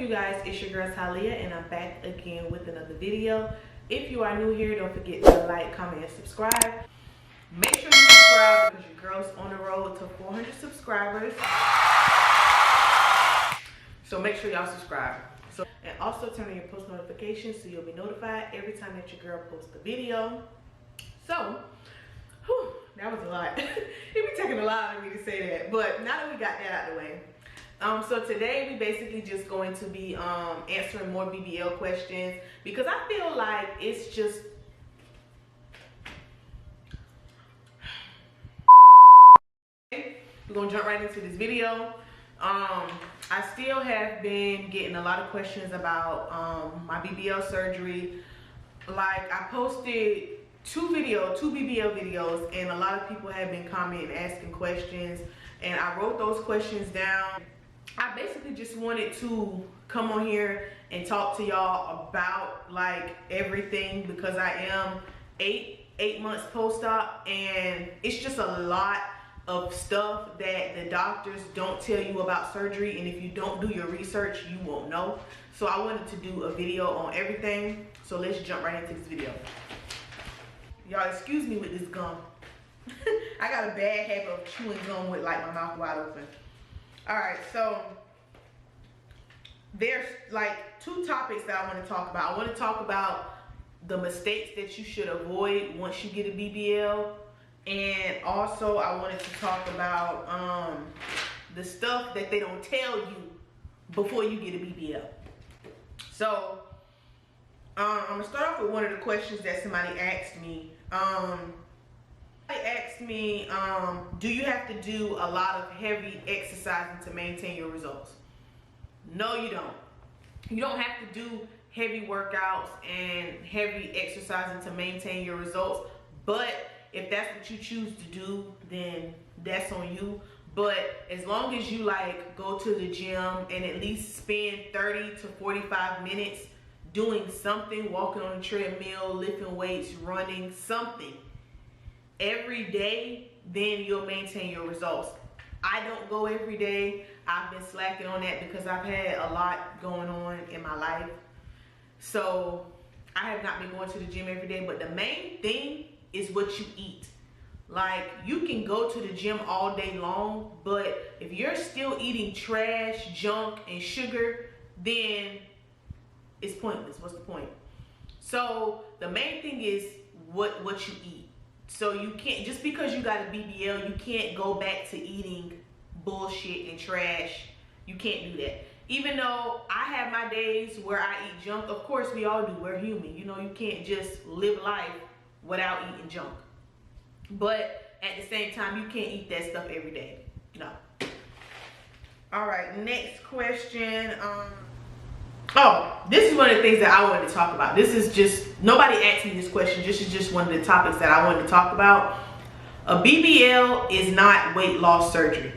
up, you guys? It's your girl Talia, and I'm back again with another video. If you are new here, don't forget to like, comment, and subscribe. Make sure you subscribe because your girl's on the road to 400 subscribers. So make sure y'all subscribe. And also turn on your post notifications so you'll be notified every time that your girl posts a video. So, that was a lot. It be taking a lot of me to say that, but now that we got that out of the way. So today we basically just going to be answering more BBL questions because I feel like it's just we're gonna jump right into this video. I still have been getting a lot of questions about my BBL surgery. Like, I posted two BBL videos, and a lot of people have been commenting, asking questions, and I wrote those questions down. I basically just wanted to come on here and talk to y'all about like everything because I am eight months post-op, and it's just a lot of stuff that the doctors don't tell you about surgery, and if you don't do your research, you won't know. So I wanted to do a video on everything. So let's jump right into this video. Y'all excuse me with this gum. I got a bad habit of chewing gum with like my mouth wide open. Alright, so there's like two topics that I want to talk about. I want to talk about the mistakes that you should avoid once you get a BBL. And also I wanted to talk about the stuff that they don't tell you before you get a BBL. So I'm gonna start off with one of the questions that somebody asked me. They asked me, do you have to do a lot of heavy exercising to maintain your results? No, you don't. You don't have to do heavy workouts and heavy exercising to maintain your results, but if that's what you choose to do, then that's on you. But as long as you like go to the gym and at least spend 30 to 45 minutes doing something, walking on a treadmill, lifting weights, running, something every day, then you'll maintain your results. I don't go every day. I've been slacking on that because I've had a lot going on in my life. So I have not been going to the gym every day, but the main thing is what you eat. Like, you can go to the gym all day long, but if you're still eating trash, junk, and sugar, then it's pointless. What's the point? So the main thing is what you eat. So you can't, just because you got a BBL, you can't go back to eating bullshit and trash. You can't do that. Even though I have my days where I eat junk, of course we all do, we're human. You know, you can't just live life without eating junk. But at the same time, you can't eat that stuff every day. No. All right, next question. Oh, this is one of the things that I wanted to talk about. This is just, nobody asked me this question. This is just one of the topics that I wanted to talk about. A BBL is not weight loss surgery.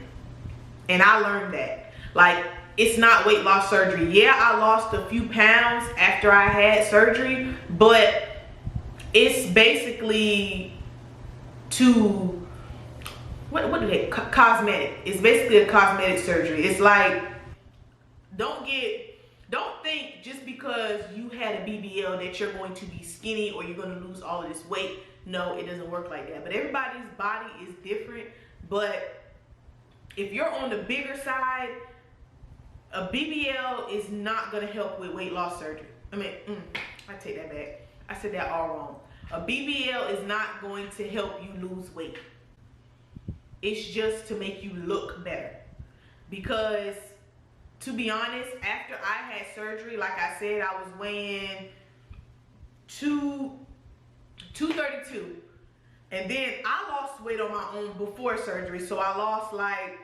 And I learned that. Like, it's not weight loss surgery. Yeah, I lost a few pounds after I had surgery, but it's basically cosmetic. It's basically a cosmetic surgery. It's like, don't think just because you had a BBL that you're going to be skinny or you're going to lose all of this weight. No, it doesn't work like that. But everybody's body is different. But if you're on the bigger side, a BBL is not going to help with weight loss surgery. I take that back. I said that all wrong. A BBL is not going to help you lose weight. It's just to make you look better. Because, to be honest, after I had surgery, like I said, I was weighing 232. And then I lost weight on my own before surgery. So I lost like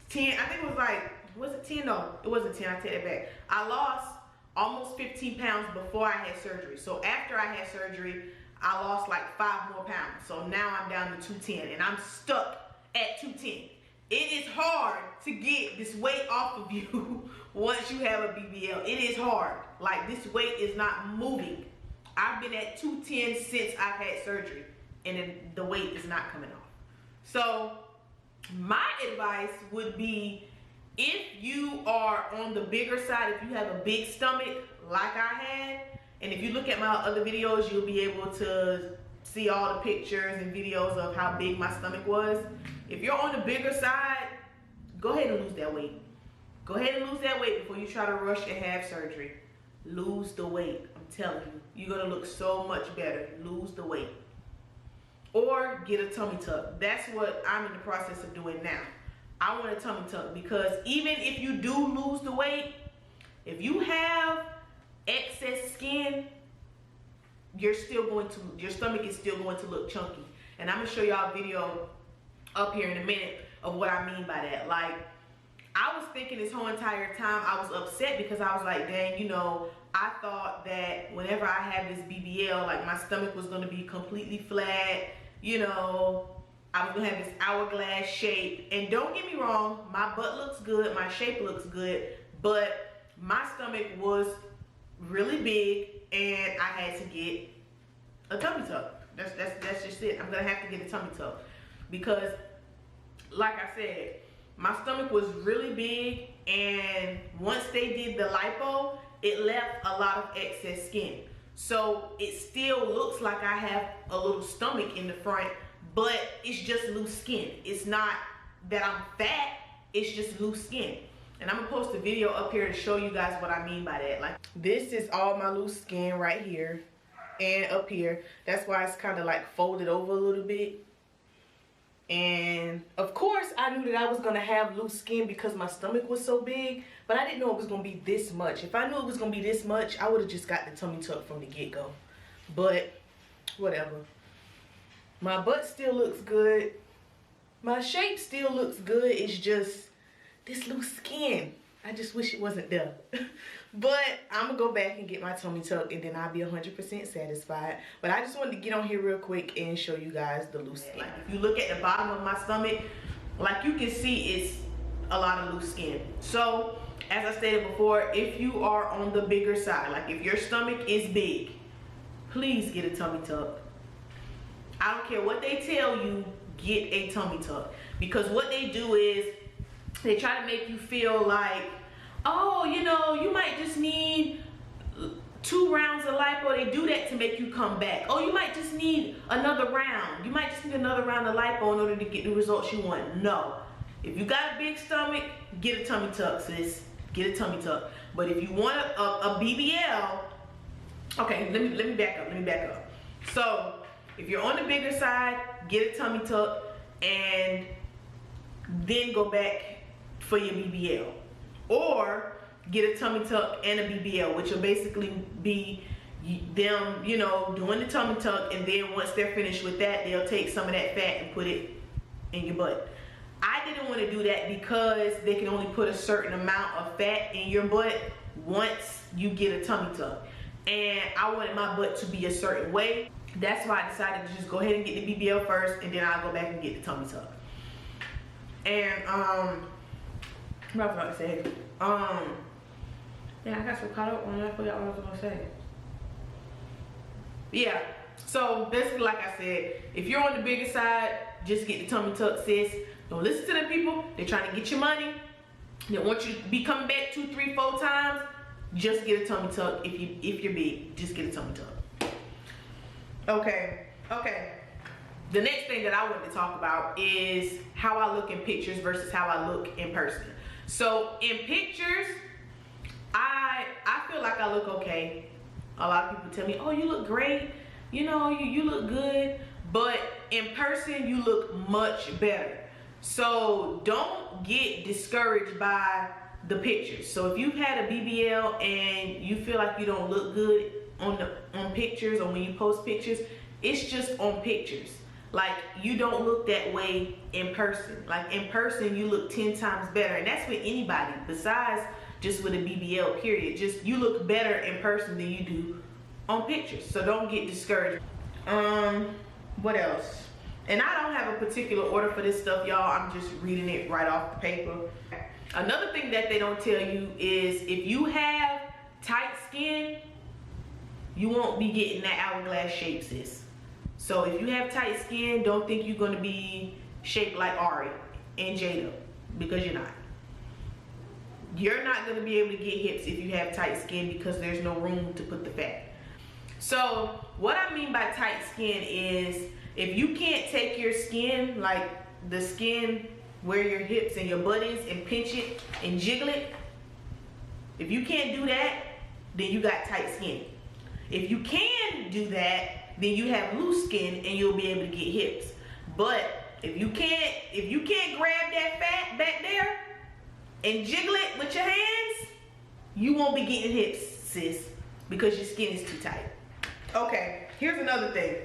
10, I think it was like, was it 10? No, it wasn't 10, I take it back. I lost almost 15 pounds before I had surgery. So after I had surgery, I lost like 5 more pounds. So now I'm down to 210 and I'm stuck at 210. It is hard to get this weight off of you once you have a BBL. It is hard. Like, this weight is not moving. I've been at 210 since I've had surgery and then the weight is not coming off. So my advice would be, if you are on the bigger side, if you have a big stomach like I had, and if you look at my other videos, you'll be able to see all the pictures and videos of how big my stomach was. If you're on the bigger side, go ahead and lose that weight. Go ahead and lose that weight before you try to rush and have surgery. Lose the weight. I'm telling you, you're gonna look so much better. Lose the weight. Or get a tummy tuck. That's what I'm in the process of doing now. I want a tummy tuck because even if you do lose the weight, if you have excess skin, your stomach is still going to look chunky. And I'm gonna show y'all a video up here in a minute of what I mean by that. Like, I was thinking this whole entire time, I was upset because I was like, dang, you know, I thought that whenever I have this BBL, like my stomach was gonna be completely flat, you know, I was gonna have this hourglass shape. And don't get me wrong, my butt looks good, my shape looks good, but my stomach was really big and I had to get a tummy tuck. That's just it. I'm gonna have to get a tummy tuck because, like I said, my stomach was really big, and once they did the lipo, it left a lot of excess skin. So it still looks like I have a little stomach in the front, but it's just loose skin. It's not that I'm fat, it's just loose skin. And I'm gonna post a video up here to show you guys what I mean by that. Like, this is all my loose skin right here and up here. That's why it's kind of like folded over a little bit. And of course I knew that I was gonna have loose skin because my stomach was so big, but I didn't know it was gonna be this much. If I knew it was gonna be this much, I would have just got the tummy tuck from the get-go. But whatever. My butt still looks good. My shape still looks good. It's just this loose skin. I just wish it wasn't there. But I'm gonna go back and get my tummy tuck and then I'll be 100% satisfied. But I just wanted to get on here real quick and show you guys the loose skin. Like, if you look at the bottom of my stomach, like you can see it's a lot of loose skin. So as I stated before, if you are on the bigger side, like if your stomach is big, please get a tummy tuck. I don't care what they tell you, get a tummy tuck. Because what they do is they try to make you feel like, oh, you know, you might just need 2 rounds of lipo. They do that to make you come back. Oh, you might just need another round. You might just need another round of lipo in order to get the results you want. No. If you got a big stomach, get a tummy tuck, sis. Get a tummy tuck. But if you want a BBL, okay, let me back up. So if you're on the bigger side, get a tummy tuck and then go back for your BBL. Or get a tummy tuck and a BBL, which will basically be them, you know, doing the tummy tuck, and then once they're finished with that, they'll take some of that fat and put it in your butt. I didn't want to do that because they can only put a certain amount of fat in your butt once you get a tummy tuck. And I wanted my butt to be a certain way. That's why I decided to just go ahead and get the BBL first, and then I'll go back and get the tummy tuck. And what was I about to say? Yeah, I got so caught up on that. I forgot what I was gonna say. Yeah, so basically, like I said, if you're on the bigger side, just get the tummy tuck, sis. Don't listen to them people. They're trying to get your money. They want you to be coming back 2, 3, 4 times. Just get a tummy tuck. If you're big, just get a tummy tuck. Okay. The next thing that I wanted to talk about is how I look in pictures versus how I look in person. So in pictures, I feel like I look okay. A lot of people tell me, oh, you look great. You know, you look good. But in person, you look much better. So don't get discouraged by the pictures. So if you've had a BBL and you feel like you don't look good on pictures or when you post pictures, it's just on pictures. Like, you don't look that way in person. Like, in person, you look 10 times better. And that's with anybody besides just with a BBL, period. Just, you look better in person than you do on pictures. So don't get discouraged. What else? And I don't have a particular order for this stuff, y'all. I'm just reading it right off the paper. Another thing that they don't tell you is if you have tight skin, you won't be getting that hourglass shape, sis. So if you have tight skin, don't think you're going to be shaped like Ari and Jada, because you're not. you're not going to be able to get hips if you have tight skin because there's no room to put the fat. So what I mean by tight skin is if you can't take your skin, like the skin where your hips and your butt is, and pinch it and jiggle it, if you can't do that, then you got tight skin. If you can do that, then you have loose skin and you'll be able to get hips. But if you can't grab that fat back there and jiggle it with your hands, you won't be getting hips, sis, because your skin is too tight. Okay, here's another thing.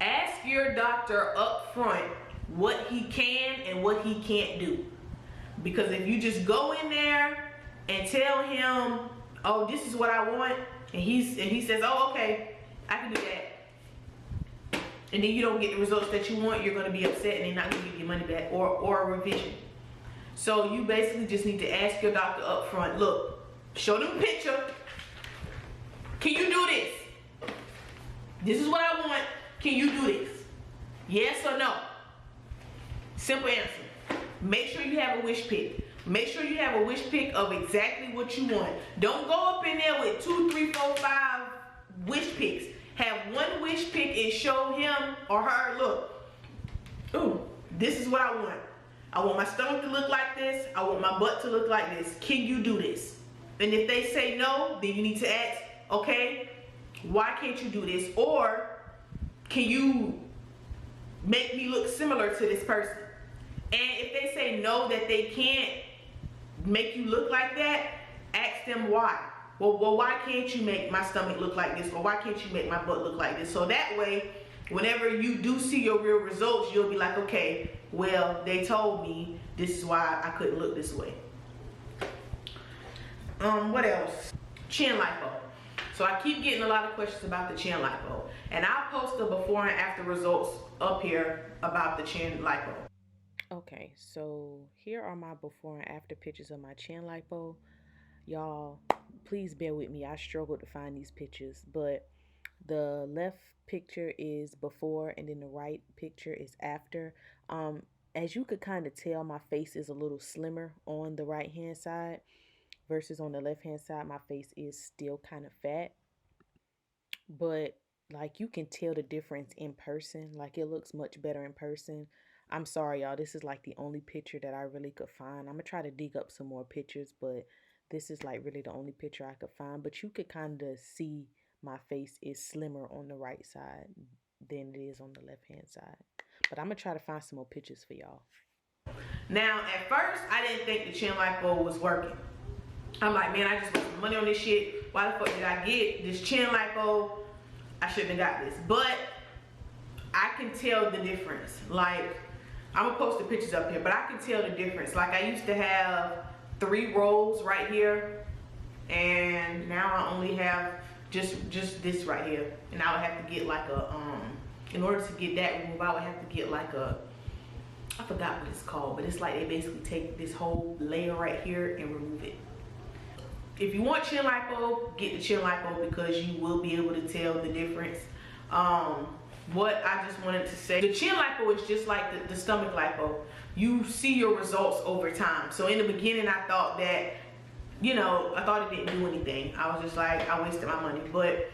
Ask your doctor up front what he can and what he can't do. Because if you just go in there and tell him, oh, this is what I want, and he says, oh, okay, I can do that, and then you don't get the results that you want, you're going to be upset and they're not going to give you money back or a revision. So you basically just need to ask your doctor up front, look, show them a picture. Can you do this? This is what I want. Can you do this? Yes or no? Simple answer. Make sure you have a wish pick. Make sure you have a wish pick of exactly what you want. Don't go up in there with 2, 3, 4, 5 wish picks. Have one wish pick and show him or her, look, ooh, this is what I want. I want my stomach to look like this. I want my butt to look like this. Can you do this? And if they say no, then you need to ask, okay, why can't you do this? Or can you make me look similar to this person? And if they say no, that they can't make you look like that, ask them why. Well, why can't you make my stomach look like this? Or why can't you make my butt look like this? So that way, whenever you do see your real results, you'll be like, okay, well, they told me this is why I couldn't look this way. What else? Chin lipo. So I keep getting a lot of questions about the chin lipo. And I'll post the before and after results up here about the chin lipo. Okay, so here are my before and after pictures of my chin lipo. Y'all, please bear with me. I struggled to find these pictures, but the left picture is before and then the right picture is after. As you could kind of tell, my face is a little slimmer on the right hand side versus on the left hand side. My face is still kind of fat, but like you can tell the difference in person. Like it looks much better in person. I'm sorry, y'all. This is like the only picture that I really could find. I'm gonna try to dig up some more pictures, but this is like really the only picture I could find. But you could kind of see my face is slimmer on the right side than it is on the left hand side. But I'm gonna try to find some more pictures for y'all. Now, at first, I didn't think the chin lipo was working. I'm like, man, I just spent some money on this shit. Why the fuck did I get this chin lipo? I shouldn't have got this. But I can tell the difference. Like, I'm gonna post the pictures up here, but I can tell the difference. Like, I used to have 3 rolls right here, and now I only have just this right here. And I would have to get like a in order to get that removed, I would have to get like a, I forgot what it's called, but it's like they basically take this whole layer right here and remove it. If you want chin lipo, get the chin lipo because you will be able to tell the difference. What I just wanted to say, the chin lipo is just like the stomach lipo. You see your results over time. So in the beginning, I thought that, you know, I thought it didn't do anything. I was just like, I wasted my money. But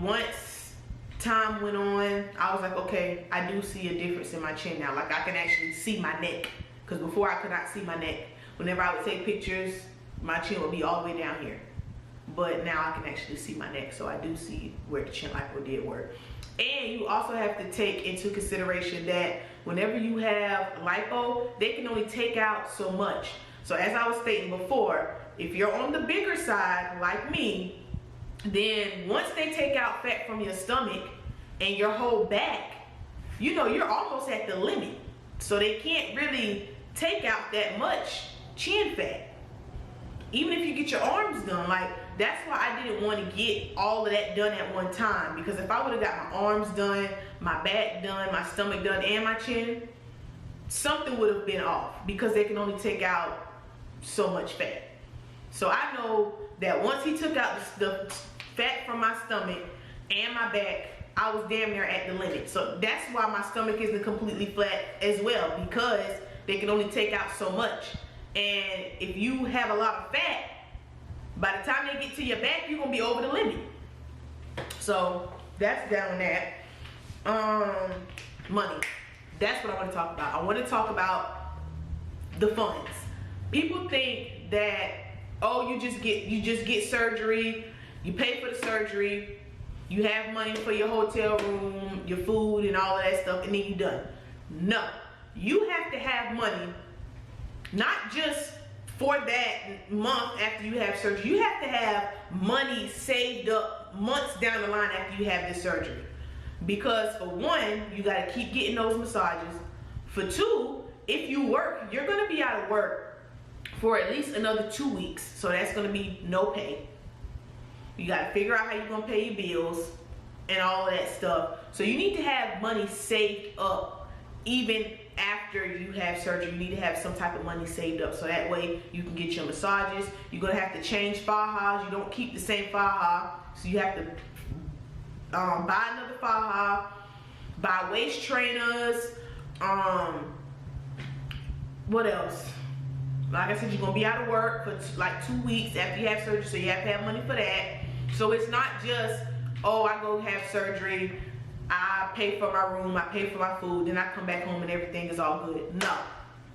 once time went on, I was like, okay, I do see a difference in my chin now. Like I can actually see my neck. Because before I could not see my neck. Whenever I would take pictures, my chin would be all the way down here. But now I can actually see my neck. So I do see where the chin lipo did work. And you also have to take into consideration that whenever you have lipo, they can only take out so much. So as I was stating before, if you're on the bigger side, like me, then once they take out fat from your stomach and your whole back, you know, you're almost at the limit. So they can't really take out that much chin fat. Even if you get your arms done, like, that's why I didn't want to get all of that done at one time. Because if I would have got my arms done, my back done, my stomach done, and my chin, something would have been off. Because they can only take out so much fat. So I know that once he took out the fat from my stomach and my back, I was damn near at the limit. So that's why my stomach isn't completely flat as well. Because they can only take out so much. And if you have a lot of fat, by the time they get to your back, you're gonna be over the limit. So that's down that. Money. That's what I want to talk about. I want to talk about the funds. People think that, oh, you just get surgery, you pay for the surgery, you have money for your hotel room, your food, and all of that stuff, and then you're done. No, you have to have money, not just for that month after you have surgery. You have to have money saved up months down the line after you have this surgery. Because for one, you got to keep getting those massages. For two, if you work, you're going to be out of work for at least another 2 weeks. So that's going to be no pay. You got to figure out how you're going to pay your bills and all of that stuff. So you need to have money saved up. Even after you have surgery, you need to have some type of money saved up. So that way you can get your massages. You're going to have to change fajas. You don't keep the same faja. So you have to buy another faja, buy waist trainers, what else? Like I said, you're gonna be out of work for like 2 weeks after you have surgery, so you have to have money for that. So it's not just, oh, I go have surgery, I pay for my room, I pay for my food, then I come back home and everything is all good.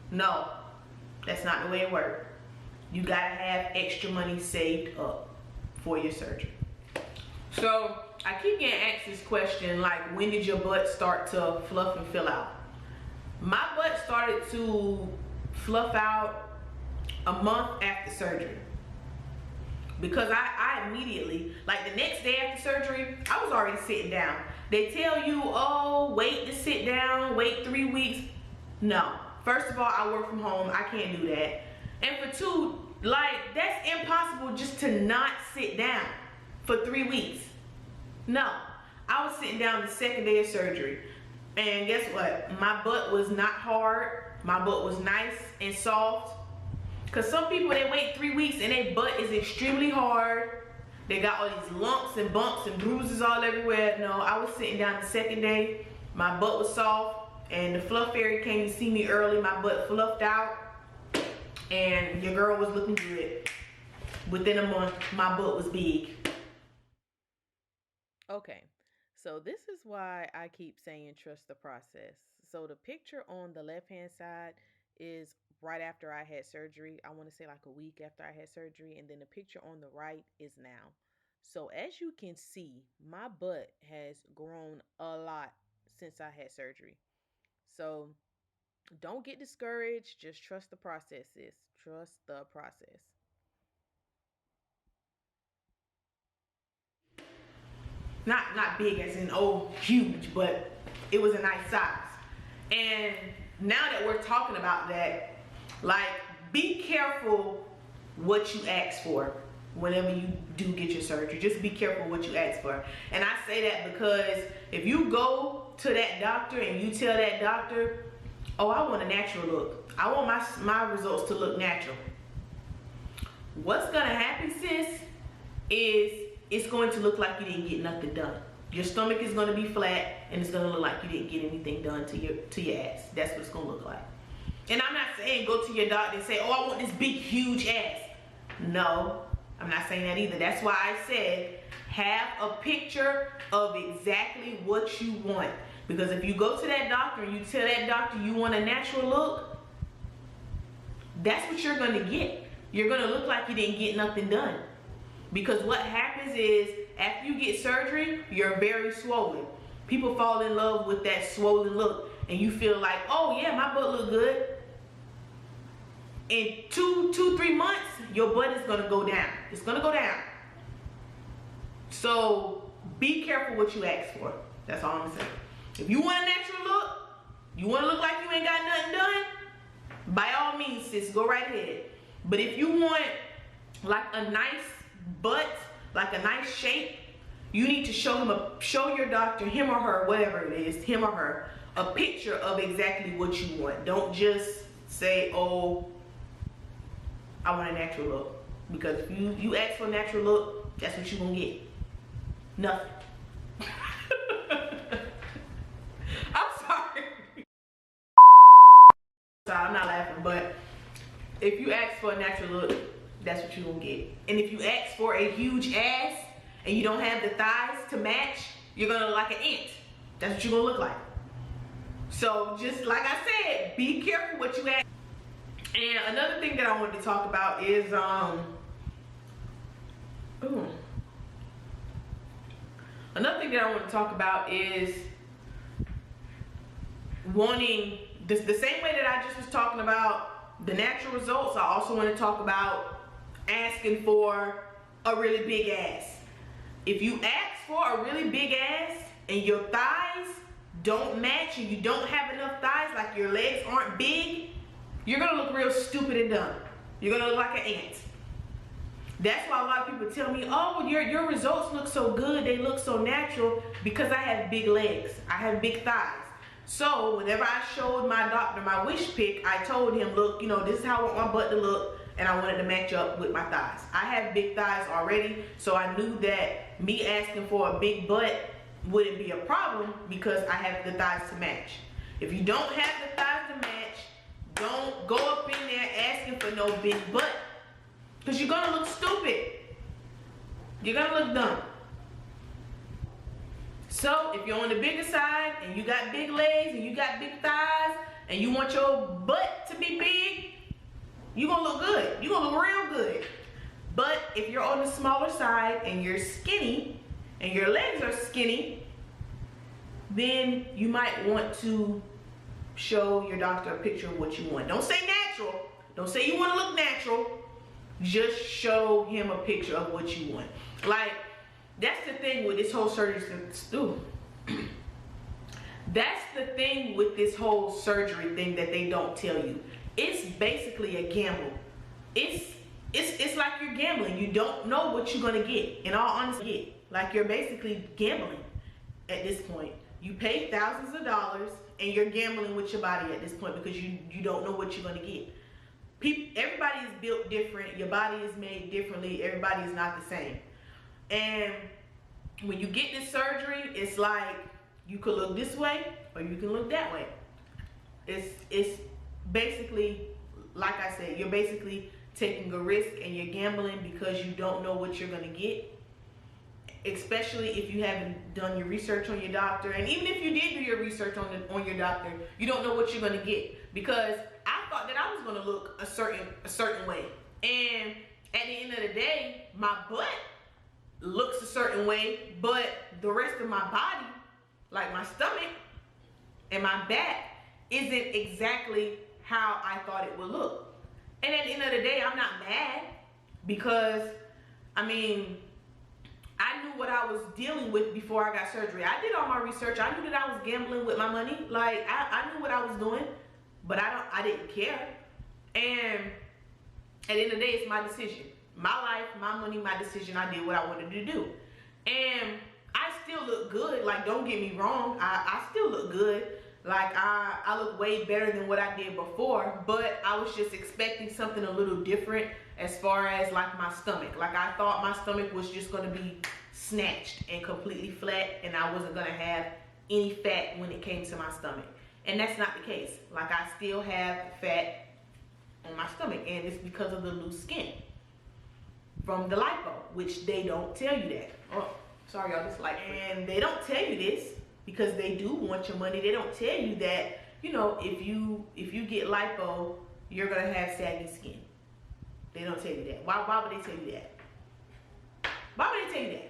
No, that's not the way it works. You gotta have extra money saved up for your surgery. So I keep getting asked this question, like, when did your butt start to fluff and fill out? My butt started to fluff out a month after surgery. Because I immediately, like the next day after surgery, I was already sitting down. They tell you, oh, wait to sit down, wait 3 weeks. No. First of all, I work from home. I can't do that. And for two, like, that's impossible just to not sit down for 3 weeks. No, I was sitting down the second day of surgery, and guess what? My butt was not hard. My butt was nice and soft. Cause some people, they wait 3 weeks and their butt is extremely hard. They got all these lumps and bumps and bruises all everywhere. No, I was sitting down the second day. My butt was soft, and the fluff fairy came to see me early. My butt fluffed out, and your girl was looking good. Within a month, my butt was big. Okay, so this is why I keep saying trust the process. So the picture on the left hand side is right after I had surgery. I want to say like a week after I had surgery. And then the picture on the right is now. So as you can see, my butt has grown a lot since I had surgery. So don't get discouraged. Just trust the process, sis. Trust the process. Not big as in, oh, huge, but it was a nice size. And now that we're talking about that, like, be careful what you ask for whenever you do get your surgery. Just be careful what you ask for. And I say that because if you go to that doctor and you tell that doctor, oh, I want a natural look, I want my results to look natural, what's gonna happen, sis, is it's going to look like you didn't get nothing done. Your stomach is going to be flat, and it's going to look like you didn't get anything done to your ass. That's what it's going to look like. And I'm not saying go to your doctor and say, oh, I want this big, huge ass. No, I'm not saying that either. That's why I said have a picture of exactly what you want. Because if you go to that doctor and you tell that doctor you want a natural look, that's what you're going to get. You're going to look like you didn't get nothing done. Because what happens is, after you get surgery, you're very swollen. People fall in love with that swollen look, and you feel like, oh yeah, my butt look good. In 3 months, your butt is gonna go down. It's gonna go down. So be careful what you ask for. That's all I'm saying. If you want a natural look, you wanna look like you ain't got nothing done, by all means, sis, go right ahead. But if you want like a nice butt, like a nice shape, you need to show your doctor, him or her, whatever it is, him or her, a picture of exactly what you want. Don't just say, oh, I want a natural look. Because if you ask for a natural look, that's what you're gonna get. Nothing. I'm sorry. I'm not laughing, but if you ask for a natural look, that's what you're gonna get. And if you ask for a huge ass and you don't have the thighs to match, you're gonna look like an ant. That's what you're gonna look like. So just like I said, be careful what you ask. And another thing that I wanted to talk about is another thing that I want to talk about is wanting this, the same way that I just was talking about the natural results. I also want to talk about asking for a really big ass. If you ask for a really big ass and your thighs don't match and you don't have enough thighs, like your legs aren't big, you're gonna look real stupid and dumb. You're gonna look like an ant. That's why a lot of people tell me, oh, your results look so good, they look so natural, because I have big legs, I have big thighs. So whenever I showed my doctor my wish pic, I told him, look, you know, this is how I want my butt to look, and I wanted to match up with my thighs. I have big thighs already, so I knew that me asking for a big butt wouldn't be a problem because I have the thighs to match. If you don't have the thighs to match, don't go up in there asking for no big butt, because you're gonna look stupid. You're gonna look dumb. So if you're on the bigger side and you got big legs and you got big thighs and you want your butt to be big, you're gonna look good. You're gonna look real good. But if you're on the smaller side and you're skinny and your legs are skinny, then you might want to show your doctor a picture of what you want. Don't say natural. Don't say you want to look natural. Just show him a picture of what you want. Like, that's the thing with this whole surgery. That's the thing with this whole surgery thing that they don't tell you. It's basically a gamble. It's like you're gambling. You don't know what you're gonna get. In all honesty, like you're basically gambling at this point. You pay thousands of dollars and you're gambling with your body at this point because you don't know what you're gonna get. Everybody is built different. Your body is made differently. Everybody is not the same. And when you get this surgery, it's like you could look this way or you can look that way. It's basically, like I said, you're basically taking a risk and you're gambling because you don't know what you're gonna get. Especially if you haven't done your research on your doctor, and even if you did do your research on your doctor, you don't know what you're gonna get, because I thought that I was gonna look a certain way, and at the end of the day, my butt looks a certain way, but the rest of my body, like my stomach and my back, isn't exactly how I thought it would look. And at the end of the day, I'm not mad, because I mean, I knew what I was dealing with before I got surgery. I did all my research. I knew that I was gambling with my money. Like, I knew what I was doing, but I didn't care. And at the end of the day, it's my decision. My life, my money, my decision. I did what I wanted to do. And I still look good. Like, don't get me wrong. I still look good. Like, I look way better than what I did before, but I was just expecting something a little different as far as like my stomach. Like, I thought my stomach was just gonna be snatched and completely flat, and I wasn't gonna have any fat when it came to my stomach. And that's not the case. Like, I still have fat on my stomach, and it's because of the loose skin from the lipo, which they don't tell you that. Oh, sorry y'all, this light. And they don't tell you this because they do want your money. They don't tell you that, you know, if you get lipo, you're gonna have saggy skin. They don't tell you that. Why would they tell you that? Why would they tell you that?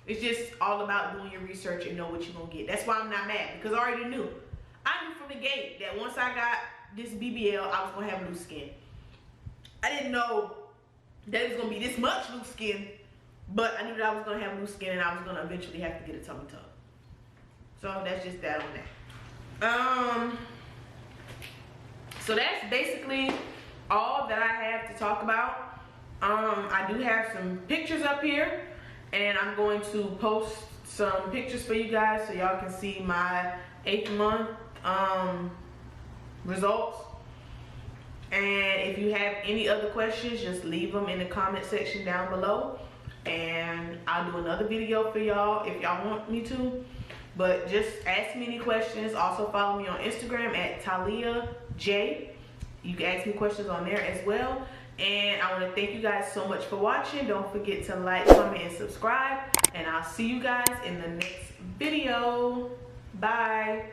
It's just all about doing your research and know what you're gonna get. That's why I'm not mad, because I already knew. I knew from the gate that once I got this BBL, I was gonna have loose skin. I didn't know that it was gonna be this much loose skin, but I knew that I was gonna have loose skin and I was gonna eventually have to get a tummy tuck. So that's just that on that. So that's basically all that I have to talk about. I do have some pictures up here, and I'm going to post some pictures for you guys so y'all can see my 8th month results. And if you have any other questions, just leave them in the comment section down below, and I'll do another video for y'all if y'all want me to. But just ask me any questions. Also follow me on Instagram at taleajj, You can ask me questions on there as well. And I want to thank you guys so much for watching. Don't forget to like, comment, and subscribe. And I'll see you guys in the next video. Bye.